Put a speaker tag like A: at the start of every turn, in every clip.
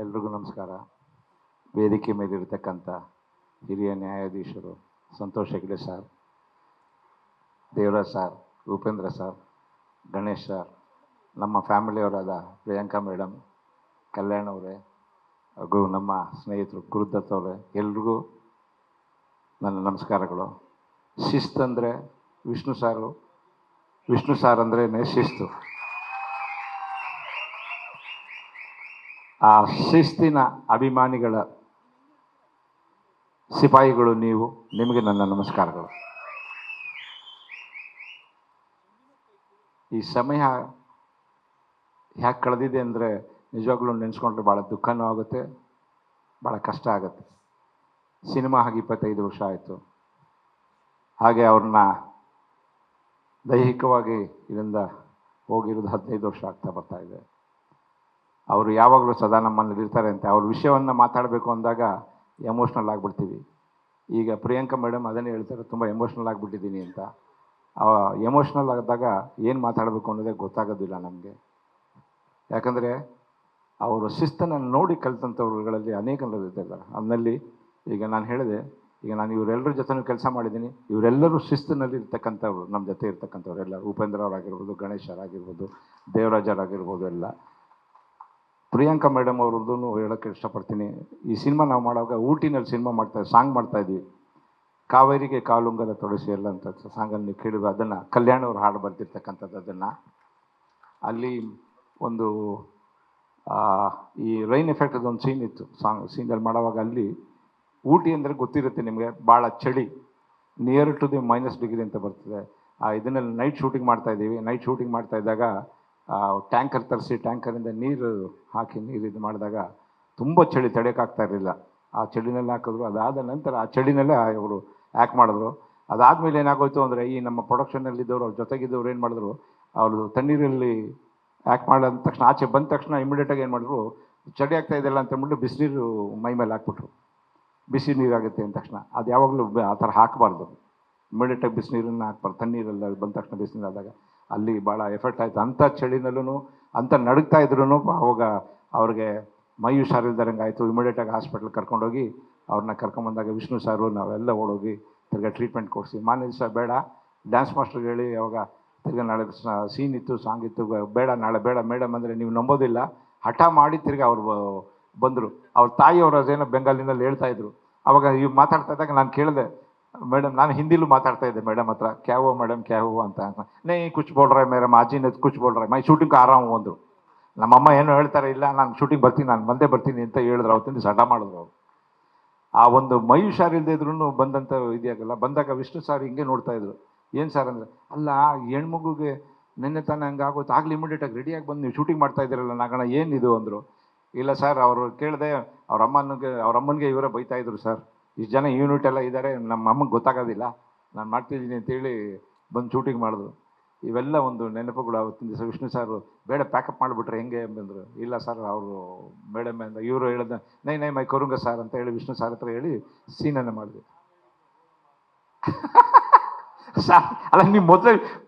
A: ಎಲ್ರಿಗೂ ನಮಸ್ಕಾರ. ವೇದಿಕೆ ಮೇಲಿರ್ತಕ್ಕಂಥ ಹಿರಿಯ ನ್ಯಾಯಾಧೀಶರು Santosh Hegde sir, Devaraj sir, Upendra sir, Ganesh sir, ನಮ್ಮ ಫ್ಯಾಮಿಲಿಯವರಾದ ಪ್ರಿಯಾಂಕಾ ಮೇಡಮ್, ಕಲ್ಯಾಣ್ ಅವರೇ ಹಾಗೂ ನಮ್ಮ ಸ್ನೇಹಿತರು ಗುರುದತ್ ಅವರೇ, ಎಲ್ರಿಗೂ ನನ್ನ ನಮಸ್ಕಾರಗಳು. ಶಿಸ್ತಂದರೆ ವಿಷ್ಣು ಸಾರ್ ಅಂದರೆ ಶಿಸ್ತು. ಆ ಶಿಸ್ತಿನ ಅಭಿಮಾನಿಗಳ ಸಿಪಾಯಿಗಳು ನೀವು, ನಿಮಗೆ ನನ್ನ ನಮಸ್ಕಾರಗಳು. ಈ ಸಮಯ ಯಾಕೆ ಕಳೆದಿದೆ ಅಂದರೆ ನಿಜವಾಗ್ಲೂ ನೆನೆಸ್ಕೊಂಡ್ರೆ ಭಾಳ ದುಃಖನೂ ಆಗುತ್ತೆ, ಭಾಳ ಕಷ್ಟ ಆಗುತ್ತೆ. ಸಿನಿಮಾ ಆಗಿ 25 ವರ್ಷ ಆಯಿತು. ಹಾಗೆ ಅವ್ರನ್ನ ದೈಹಿಕವಾಗಿ ಇದರಿಂದ ಹೋಗಿರೋದು 15 ವರ್ಷ ಆಗ್ತಾ ಬರ್ತಾ ಇದೆ. ಅವರು ಯಾವಾಗಲೂ ಸದಾ ನಮ್ಮಲ್ಲಿ ಇರ್ತಾರೆ ಅಂತ ಅವ್ರ ವಿಷಯವನ್ನು ಮಾತಾಡಬೇಕು ಅಂದಾಗ ಎಮೋಷ್ನಲ್ ಆಗಿಬಿಡ್ತೀವಿ. ಈಗ ಪ್ರಿಯಾಂಕಾ ಮೇಡಮ್ ಅದನ್ನೇ ಹೇಳ್ತಾರೆ, ತುಂಬ ಎಮೋಷ್ನಲ್ ಆಗಿಬಿಟ್ಟಿದ್ದೀನಿ ಅಂತ. ಎಮೋಷ್ನಲ್ ಆದಾಗ ಏನು ಮಾತಾಡಬೇಕು ಅನ್ನೋದೇ ಗೊತ್ತಾಗೋದಿಲ್ಲ ನಮಗೆ. ಯಾಕಂದರೆ ಅವರು ಶಿಸ್ತನ್ನು ನೋಡಿ ಕಲಿತಂಥವ್ರುಗಳಲ್ಲಿ ಅನೇಕರು ಇದ್ದಾರೆ. ಅದರಲ್ಲಿ ಈಗ ನಾನು ಹೇಳಿದೆ, ಈಗ ನಾನು ಇವರೆಲ್ಲರ ಜೊತೆನೂ ಕೆಲಸ ಮಾಡಿದ್ದೀನಿ. ಇವರೆಲ್ಲರೂ ಶಿಸ್ತಿನಲ್ಲಿ ಇರ್ತಕ್ಕಂಥವ್ರು, ನಮ್ಮ ಜೊತೆ ಇರ್ತಕ್ಕಂಥವ್ರು ಎಲ್ಲ. ಉಪೇಂದ್ರ ಅವರಾಗಿರ್ಬೋದು, ಗಣೇಶರಾಗಿರ್ಬೋದು, ದೇವರಾಜರಾಗಿರ್ಬೋದು ಎಲ್ಲ. ಪ್ರಿಯಾಂಕಾ ಮೇಡಮ್ ಅವ್ರದ್ದು ಹೇಳೋಕ್ಕೆ ಇಷ್ಟಪಡ್ತೀನಿ. ಈ ಸಿನಿಮಾ ನಾವು ಮಾಡುವಾಗ ಊಟಿನಲ್ಲಿ ಸಿನಿಮಾ ಸಾಂಗ್ ಮಾಡ್ತಾಯಿದ್ವಿ. ಕಾವೇರಿಗೆ ಕಾಲುಂಗರ ತೊಡಸಿ ಎಲ್ಲ ಅಂತ ಸಾಂಗನ್ನು ನೀವು ಕೇಳಿದ್ರು. ಅದನ್ನು ಕಲ್ಯಾಣ್ ಅವ್ರು ಹಾಡು ಬರ್ತಿರ್ತಕ್ಕಂಥದ್ದು. ಅದನ್ನು ಅಲ್ಲಿ ಒಂದು ಈ ರೈನ್ ಎಫೆಕ್ಟ್ ಅದೊಂದು ಸೀನ್ ಇತ್ತು. ಸೀನಲ್ಲಿ ಮಾಡುವಾಗ ಅಲ್ಲಿ ಊಟಿ ಅಂದರೆ ಗೊತ್ತಿರುತ್ತೆ ನಿಮಗೆ, ಭಾಳ ಚಳಿ, ನಿಯರ್ ಟು ದಿ -ಡಿಗ್ರಿ ಅಂತ ಬರ್ತದೆ. ಇದನ್ನಲ್ಲಿ ನೈಟ್ ಶೂಟಿಂಗ್ ಮಾಡ್ತಾಯಿದ್ದೀವಿ. ನೈಟ್ ಶೂಟಿಂಗ್ ಮಾಡ್ತಾಯಿದ್ದಾಗ ಟ್ಯಾಂಕರ್ ತರಿಸಿ ಟ್ಯಾಂಕರಿಂದ ನೀರು ಹಾಕಿ ಇದು ಮಾಡಿದಾಗ ತುಂಬ ಚಳಿ ತಡೆಯೋಕ್ಕಾಗ್ತಾ ಇರಲಿಲ್ಲ. ಆ ಚಳಿನಲ್ಲಿ ಹಾಕಿದ್ರು. ಅದಾದ ನಂತರ ಆ ಚಳಿನಲ್ಲೇ ಅವರು ಆ್ಯಕ್ಟ್ ಮಾಡಿದ್ರು. ಅದಾದಮೇಲೆ ಏನಾಗೋಯ್ತು ಅಂದರೆ, ಈ ನಮ್ಮ ಪ್ರೊಡಕ್ಷನಲ್ಲಿದ್ದವರು, ಅವ್ರ ಜೊತೆಗಿದ್ದವ್ರು ಏನು ಮಾಡಿದ್ರು, ಅವರು ತಣ್ಣೀರಲ್ಲಿ ಆ್ಯಕ್ಟ್ ಮಾಡಿದ ತಕ್ಷಣ, ಆಚೆ ಬಂದ ತಕ್ಷಣ ಇಮಿಡಿಯೇಟಾಗಿ ಏನು ಮಾಡಿದ್ರು, ಚಳಿ ಆಗ್ತಾ ಇದೆಯಲ್ಲ ಅಂತಂದ್ಬಿಟ್ಟು ಬಿಸಿನೀರು ಮೈ ಮೇಲೆ ಹಾಕ್ಬಿಟ್ರು. ಬಿಸಿ ನೀರಾಗುತ್ತೆ ಅಂದ ತಕ್ಷಣ ಅದು ಯಾವಾಗಲೂ ಆ ಥರ ಹಾಕಬಾರ್ದು. ಇಮಿಡಿಯೇಟಾಗಿ ಬಿಸಿನೀರನ್ನು ಹಾಕ್ಬಾರ್ದು. ತಣ್ಣೀರಲ್ಲಿ ಬಂದ ತಕ್ಷಣ ಬಿಸಿನೀರು ಆದಾಗ ಅಲ್ಲಿ ಭಾಳ ಎಫೆಕ್ಟ್ ಆಯಿತು. ಅಂಥ ಚಳಿನಲ್ಲೂ ಅಂಥ ನಡುಗ್ತಾ ಇದ್ರೂ ಅವಾಗ ಅವ್ರಿಗೆ ಮೈ ಹುಷಾರಿಲ್ದಂಗೆ ಆಯಿತು. ಇಮಿಡಿಯೇಟಾಗಿ ಹಾಸ್ಪಿಟ್ಲಿಗೆ ಕರ್ಕೊಂಡೋಗಿ ಅವ್ರನ್ನ ಕರ್ಕೊಂಬಂದಾಗ ವಿಷ್ಣು ಸಾರು ನಾವೆಲ್ಲ ಓಡೋಗಿ ತಿರ್ಗಾ ಟ್ರೀಟ್ಮೆಂಟ್ ಕೊಡಿಸಿ, ಮಾನ್ಯ ದಿವಸ ಬೇಡ ಡ್ಯಾನ್ಸ್ ಮಾಸ್ಟರ್ಗೆ ಹೇಳಿ, ಅವಾಗ ತಿರ್ಗಾ ನಾಳೆ ಸೀನ್ ಇತ್ತು, ಸಾಂಗ್ ಇತ್ತು, ಬೇಡ ನಾಳೆ ಬೇಡ ಮೇಡಮ್ ಅಂದರೆ ನೀವು ನಂಬೋದಿಲ್ಲ, ಹಠ ಮಾಡಿ ತಿರ್ಗಾ ಅವ್ರು ಬಂದರು. ಅವ್ರ ತಾಯಿಯವರು ಅದೇನೋ ಬೆಂಗಾಲಿನಲ್ಲಿ ಹೇಳ್ತಾಯಿದ್ರು. ಅವಾಗ ಇವು ಮಾತಾಡ್ತಾ ಇದ್ದಾಗ ನಾನು ಕೇಳಿದೆ, ಮೇಡಮ್, ನಾನು ಹಿಂದಿಲೂ ಮಾತಾಡ್ತಾ ಇದ್ದೆ ಮೇಡಮ್ ಹತ್ರ, ಕ್ಯಾವೋ ಮೇಡಮ್ ಕ್ಯಾವೋ ಅಂತ. ನೇ ಕುಚ್ ಬೋಲ್ ರೇ ಮೇಡಮ್, ಆಜಿನ ಕುಚ್ ಬೋಲ್ ರೇ ಮೈ ಶೂಟಿಂಗ್ ಆರಾಮ್ ಅಂದರು. ನಮ್ಮಮ್ಮ ಏನೋ ಹೇಳ್ತಾರೆ, ಇಲ್ಲ ನಾನು ಶೂಟಿಂಗ್ ಬರ್ತೀನಿ, ನಾನು ಬಂದೇ ಬರ್ತೀನಿ ಅಂತ ಹೇಳಿದ್ರು. ಅವತ್ತಿಂದ ಸಡ ಮಾಡಿದ್ರು ಅವರು. ಆ ಒಂದು ಮೈ ಹುಷಾರಿಲ್ಲದೆ ಇದ್ರೂ ಬಂದಂಥ ಇದೆಯಾಗಲ್ಲ. ಬಂದಾಗ ವಿಷ್ಣು ಸಾರ್ ಹಿಂಗೆ ನೋಡ್ತಾಯಿದ್ರು. ಏನು ಸರ್ ಅಂದರೆ, ಅಲ್ಲ ಹೆಣ್ಮಗುಗೆ ನಿನ್ನೆ ತಾನೇ ಹಂಗೆ ಆಗೋಯ್ತು, ಆಗಲಿ ಇಮಿಡಿಯೇಟಾಗಿ ರೆಡಿಯಾಗಿ ಬಂದು ನೀವು ಶೂಟಿಂಗ್ ಮಾಡ್ತಾ ಇದ್ದೀರಲ್ಲ ನಾಗಣ್ಣ, ಏನಿದು ಅಂದರು. ಇಲ್ಲ ಸರ್, ಅವರು ಕೇಳಿದೆ, ಅವ್ರ ಅಮ್ಮನಿಗೆ ಇವರೇ ಬೈತಾಯಿದ್ರು ಸರ್, ಇಷ್ಟು ಜನ ಯೂನಿಟ್ ಎಲ್ಲ ಇದ್ದಾರೆ, ನಮ್ಮ ಅಮ್ಮಗೆ ಗೊತ್ತಾಗೋದಿಲ್ಲ, ನಾನು ಮಾಡ್ತಿದ್ದೀನಿ ಅಂತೇಳಿ ಬಂದು ಶೂಟಿಂಗ್ ಮಾಡಿದ್ರು. ಇವೆಲ್ಲ ಒಂದು ನೆನಪುಗಳು. ಅವತ್ತಿನ ದಿವಸ ವಿಷ್ಣು ಸಾರು ಬೇಡ ಪ್ಯಾಕಪ್ ಮಾಡಿಬಿಟ್ರೆ ಹೆಂಗೆ ಬಂದರು. ಇಲ್ಲ ಸರ್, ಅವರು ಮೇಡಮ್ ಅಂತ ಇವರು ಹೇಳಿದ, ನೈ ಮೈ ಕರುಂಗ ಸರ್ ಅಂತ ಹೇಳಿ ವಿಷ್ಣು ಸಾರ್ ಹತ್ರ ಹೇಳಿ ಸೀನನ್ನು ಮಾಡಿದೆ. ಸರ್ ಅಲ್ಲ, ನೀವು ಮೊದಲೇ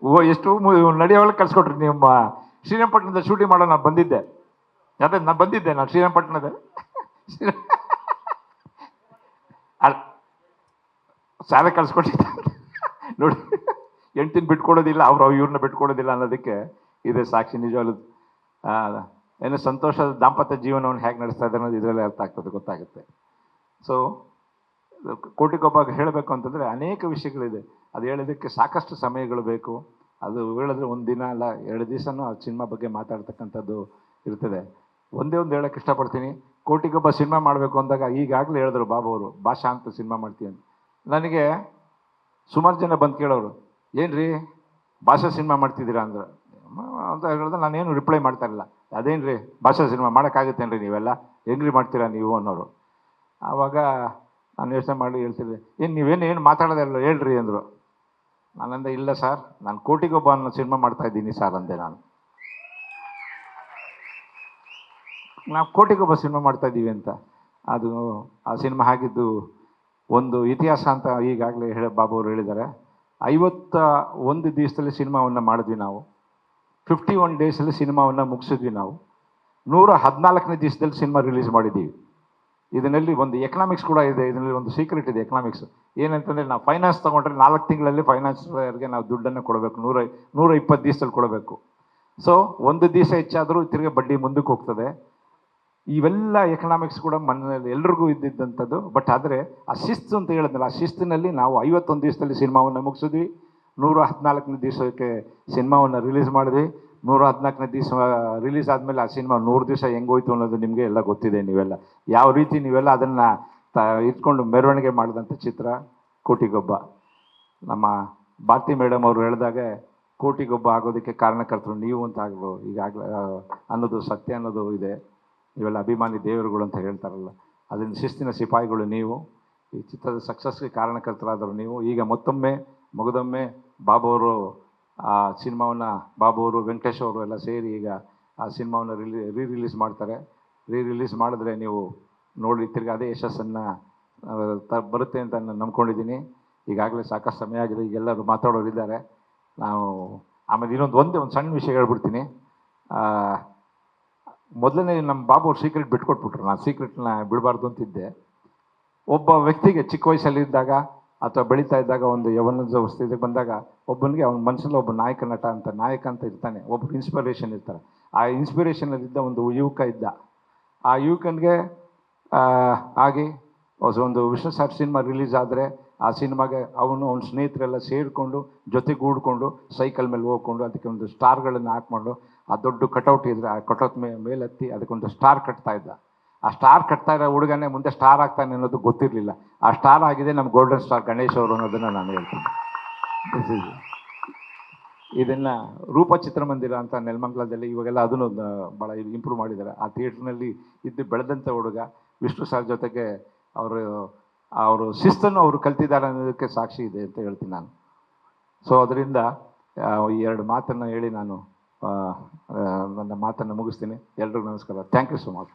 A: ಎಷ್ಟು ನಡೆಯೋವಾಗ ಕಳ್ಸಿಕೊಟ್ರಿ. ನಿಮ್ಮ ಶ್ರೀರಂಗಪಟ್ಟಣದ ಶೂಟಿಂಗ್ ಮಾಡೋ ನಾನು ಬಂದಿದ್ದೆ. ಅದೇ ನಾನು ಶ್ರೀರಂಗಪಟ್ಟಣದ ಸಾರೇ ಕಳ್ಸಿಕೊಟ್ಟಿದ್ದೆ ನೋಡಿ. ಹೆಂಡ್ತಿನ ಬಿಟ್ಕೊಡೋದಿಲ್ಲ, ಇವ್ರನ್ನ ಬಿಟ್ಕೊಡೋದಿಲ್ಲ ಅನ್ನೋದಕ್ಕೆ ಇದೆ ಸಾಕ್ಷಿ. ನಿಜವಾಗ್ಲೂ ಏನೋ ಸಂತೋಷದ ದಾಂಪತ್ಯ ಜೀವನವನ್ನು ಹೇಗೆ ನಡೆಸ್ತಾ ಇದ್ದಾರೆ ಅನ್ನೋದು ಇದರಲ್ಲೇ ಅರ್ಥ ಆಗ್ತದೆ, ಗೊತ್ತಾಗುತ್ತೆ. ಸೊ ಕೋಟಿಗೊಬ್ಬ ಹೇಳಬೇಕು ಅಂತಂದರೆ ಅನೇಕ ವಿಷಯಗಳಿದೆ. ಅದು ಹೇಳೋದಕ್ಕೆ ಸಾಕಷ್ಟು ಸಮಯಗಳು ಬೇಕು. ಅದು ಹೇಳಿದ್ರೆ ಒಂದು ದಿನ ಅಲ್ಲ, 2 ದಿವಸನೂ ಆ ಸಿನಿಮಾ ಬಗ್ಗೆ ಮಾತಾಡ್ತಕ್ಕಂಥದ್ದು ಇರ್ತದೆ. ಒಂದೇ ಒಂದು ಹೇಳೋಕ್ಕೆ ಇಷ್ಟಪಡ್ತೀನಿ. ಕೋಟಿಗೊಬ್ಬ ಸಿನಿಮಾ ಮಾಡಬೇಕು ಅಂದಾಗ ಈಗಾಗಲೇ ಹೇಳಿದ್ರು ಬಾಬು ಅವರು, ಭಾಷಾ ಅಂತ ಸಿನಿಮಾ ಮಾಡ್ತೀನಿ ಅಂತ. ನನಗೆ ಸುಮಾರು ಜನ ಬಂದು ಕೇಳೋರು, ಏನು ರೀ ಭಾಷಾ ಸಿನಿಮಾ ಮಾಡ್ತಿದ್ದೀರಾ ಅಂದ್ರೆ ಅಂತ ಹೇಳಿದ್ರೆ ನಾನೇನು ರಿಪ್ಲೈ ಮಾಡ್ತಾ ಇರಲಿಲ್ಲ. ಅದೇನು ರೀ ಭಾಷಾ ಸಿನಿಮಾ ಮಾಡೋಕ್ಕಾಗುತ್ತೇನು ರೀ, ನೀವೆಲ್ಲ ಹೆಂಗ್ರಿ ಮಾಡ್ತೀರಾ ನೀವು ಅನ್ನೋರು. ಆವಾಗ ನಾನು ಯೋಚನೆ ಮಾಡಿ ಹೇಳ್ತಿದ್ದೆ, ಏನು ಮಾತಾಡೋದಲ್ಲ ಹೇಳ್ರಿ ಅಂದರು. ನಾನಂದೆ, ಇಲ್ಲ ಸರ್, ನಾನು ಕೋಟಿಗೊಬ್ಬ ಅನ್ನೋ ಸಿನಿಮಾ ಮಾಡ್ತಾಯಿದ್ದೀನಿ ಸರ್ ಅಂದೆ. ನಾವು ಕೋಟಿಗೊಬ್ಬ ಸಿನಿಮಾ ಮಾಡ್ತಾಯಿದ್ದೀವಿ ಅಂತ. ಅದು ಆ ಸಿನಿಮಾ ಆಗಿದ್ದು ಒಂದು ಇತಿಹಾಸ ಅಂತ ಈಗಾಗಲೇ ಬಾಬು ಅವರು ಹೇಳಿದ್ದಾರೆ. 51 ದಿವಸದಲ್ಲಿ ಸಿನಿಮಾವನ್ನು ಮಾಡಿದ್ವಿ ನಾವು. 51 ಡೇಸಲ್ಲಿ ಸಿನಿಮಾವನ್ನು ಮುಗಿಸಿದ್ವಿ ನಾವು. 114ನೇ ದಿವಸದಲ್ಲಿ ಸಿನಿಮಾ ರಿಲೀಸ್ ಮಾಡಿದ್ದೀವಿ. ಇದರಲ್ಲಿ ಒಂದು ಎಕನಾಮಿಕ್ಸ್ ಕೂಡ ಇದೆ, ಇದರಲ್ಲಿ ಒಂದು ಸೀಕ್ರೆಟ್ ಇದೆ ಎಕನಾಮಿಕ್ಸ್. ಏನಂತಂದರೆ ನಾವು ಫೈನಾನ್ಸ್ ತೊಗೊಂಡ್ರೆ 4 ತಿಂಗಳಲ್ಲಿ ಫೈನಾನ್ಸ್ಗೆ ನಾವು ದುಡ್ಡನ್ನು ಕೊಡಬೇಕು, 120 ದಿವಸದಲ್ಲಿ ಕೊಡಬೇಕು. ಸೊ ಒಂದು ದಿವಸ ಹೆಚ್ಚಾದರೂ ತಿರ್ಗಿ ಬಡ್ಡಿ ಮುಂದಕ್ಕೆ ಹೋಗ್ತದೆ. ಇವೆಲ್ಲ ಎಕನಾಮಿಕ್ಸ್ ಕೂಡ ಮನೆಯಲ್ಲಿ ಎಲ್ರಿಗೂ ಇದ್ದಿದ್ದಂಥದ್ದು. ಬಟ್ ಆದರೆ ಆ ಶಿಸ್ತು ಅಂತ ಹೇಳಿದ್ನಲ್ಲ, ಆ ಶಿಸ್ತಿನಲ್ಲಿ ನಾವು 51 ದಿವಸದಲ್ಲಿ ಸಿನಿಮಾವನ್ನು ಮುಗಿಸಿದ್ವಿ. 114ನೇ ದಿವಸಕ್ಕೆ ಸಿನಿಮಾವನ್ನು ರಿಲೀಸ್ ಮಾಡಿದ್ವಿ. 114ನೇ ದಿವಸ ರಿಲೀಸ್ ಆದಮೇಲೆ ಆ ಸಿನಿಮಾ 100 ದಿವಸ ಹೆಂಗೋಯ್ತು ಅನ್ನೋದು ನಿಮಗೆ ಎಲ್ಲ ಗೊತ್ತಿದೆ. ನೀವೆಲ್ಲ ಯಾವ ರೀತಿ ನೀವೆಲ್ಲ ಅದನ್ನು ಇಟ್ಕೊಂಡು ಮೆರವಣಿಗೆ ಮಾಡಿದಂಥ ಚಿತ್ರ ಕೋಟಿಗೊಬ್ಬ. ನಮ್ಮ ಭಾರತಿ ಮೇಡಮ್ ಅವರು ಹೇಳಿದಾಗೆ ಕೋಟಿಗೊಬ್ಬ ಆಗೋದಕ್ಕೆ ಕಾರಣಕರ್ತರು ನೀವು ಅಂತ ಆಗಲು ಈಗಾಗಲೇ ಅನ್ನೋದು ಸತ್ಯ ಅನ್ನೋದು ಇದೆ. ನೀವೆಲ್ಲ ಅಭಿಮಾನಿ ದೇವರುಗಳು ಅಂತ ಹೇಳ್ತಾರಲ್ಲ, ಅದರಿಂದ ಶಿಸ್ತಿನ ಸಿಪಾಯಿಗಳು ನೀವು. ಈ ಚಿತ್ರದ ಸಕ್ಸಸ್ಗೆ ಕಾರಣಕರ್ತರಾದರು ನೀವು. ಈಗ ಮತ್ತೊಮ್ಮೆ ಮಗದೊಮ್ಮೆ ಬಾಬು ಅವರು ಆ ಸಿನಿಮಾವನ್ನು, ಬಾಬು ಅವರು ವೆಂಕಟೇಶ್ ಅವರು ಎಲ್ಲ ಸೇರಿ ಈಗ ಆ ಸಿನಿಮಾವನ್ನು ರಿಲೀಸ್ ಮಾಡ್ತಾರೆ. ರಿಲೀಸ್ ಮಾಡಿದ್ರೆ ನೀವು ನೋಡಿ ತಿರ್ಗಿ ಅದೇ ಯಶಸ್ಸನ್ನು ಬರುತ್ತೆ ಅಂತ ನಾನು ನಂಬ್ಕೊಂಡಿದ್ದೀನಿ. ಈಗಾಗಲೇ ಸಾಕಷ್ಟು ಸಮಯ ಆಗಿದೆ, ಈಗೆಲ್ಲರೂ ಮಾತಾಡೋರಿದ್ದಾರೆ. ನಾವು ಆಮೇಲೆ ಒಂದೇ ಒಂದು ಸಣ್ಣ ವಿಷಯ ಹೇಳ್ಬಿಡ್ತೀನಿ. ಮೊದಲನೇ ನಮ್ಮ ಬಾಬು ಅವ್ರು ಸೀಕ್ರೆಟ್ ಬಿಟ್ಕೊಟ್ಬಿಟ್ರು. ನಾನು ಸೀಕ್ರೆಟ್ನ ಬಿಡಬಾರ್ದು ಅಂತಿದ್ದೆ. ಒಬ್ಬ ವ್ಯಕ್ತಿಗೆ ಚಿಕ್ಕ ವಯಸ್ಸಲ್ಲಿದ್ದಾಗ ಅಥವಾ ಬೆಳೀತಾ ಇದ್ದಾಗ ಒಂದು ಯವನದ ಸ್ಥಿತಿಗೆ ಬಂದಾಗ ಒಬ್ಬನಿಗೆ ಅವನ ಮನಸ್ಸಲ್ಲಿ ಒಬ್ಬ ನಾಯಕ ಅಂತ ಇರ್ತಾನೆ, ಒಬ್ಬರು ಇನ್ಸ್ಪಿರೇಷನ್ ಇರ್ತಾರೆ. ಆ ಇನ್ಸ್ಪಿರೇಷನಲ್ಲಿದ್ದ ಒಂದು ಯುವಕ ಇದ್ದ. ಆ ಯುವಕನಿಗೆ ಆಗಿ ಒಂದು ವಿಷ್ಣು ಸರ್ ಸಿನಿಮಾ ರಿಲೀಸ್ ಆದರೆ ಆ ಸಿನಿಮಾಗೆ ಅವನ ಸ್ನೇಹಿತರೆಲ್ಲ ಸೇರಿಕೊಂಡು ಜೊತೆಗೂಡ್ಕೊಂಡು ಸೈಕಲ್ ಮೇಲೆ ಹೋಗ್ಕೊಂಡು ಅದಕ್ಕೆ ಒಂದು ಸ್ಟಾರ್ಗಳನ್ನು ಹಾಕ್ಕೊಂಡು ಆ ದೊಡ್ಡ ಕಟೌಟ್ ಇದ್ದರೆ ಆ ಕಟೌಟ್ ಮೇಲೆತ್ತಿ ಅದಕ್ಕೊಂದು ಸ್ಟಾರ್ ಕಟ್ತಾ ಇದ್ದ. ಆ ಸ್ಟಾರ್ ಕಟ್ತಾ ಇರೋ ಹುಡುಗನೇ ಮುಂದೆ ಸ್ಟಾರ್ ಆಗ್ತಾನೆ ಅನ್ನೋದು ಗೊತ್ತಿರಲಿಲ್ಲ. ಆ ಸ್ಟಾರ್ ಆಗಿದೆ ನಮ್ಮ ಗೋಲ್ಡನ್ ಸ್ಟಾರ್ ಗಣೇಶ್ ಅವರು ಅನ್ನೋದನ್ನು ನಾನು ಹೇಳ್ತೀನಿ. ಇದನ್ನು ರೂಪ ಚಿತ್ರಮಂದಿರ ಅಂತ ನೆಲಮಂಗಲದಲ್ಲಿ ಇವಾಗೆಲ್ಲ ಅದನ್ನು ಭಾಳ ಇಂಪ್ರೂವ್ ಮಾಡಿದ್ದಾರೆ. ಆ ಥಿಯೇಟ್ರ್ನಲ್ಲಿ ಇದ್ದು ಬೆಳೆದಂಥ ಹುಡುಗ ವಿಷ್ಣು ಸರ್ ಜೊತೆಗೆ ಅವರು ಶಿಸ್ತನ್ನು ಅವರು ಕಲ್ತಿದ್ದಾರೆ ಅನ್ನೋದಕ್ಕೆ ಸಾಕ್ಷಿ ಇದೆ ಅಂತ ಹೇಳ್ತೀನಿ ನಾನು. ಸೊ ಅದರಿಂದ ಈ 2 ಮಾತನ್ನು ಹೇಳಿ ನಾನು ನನ್ನ ಮಾತನ್ನು ಮುಗಿಸ್ತೀನಿ. ಎಲ್ರಿಗೂ ನಮಸ್ಕಾರ. Thank you so much.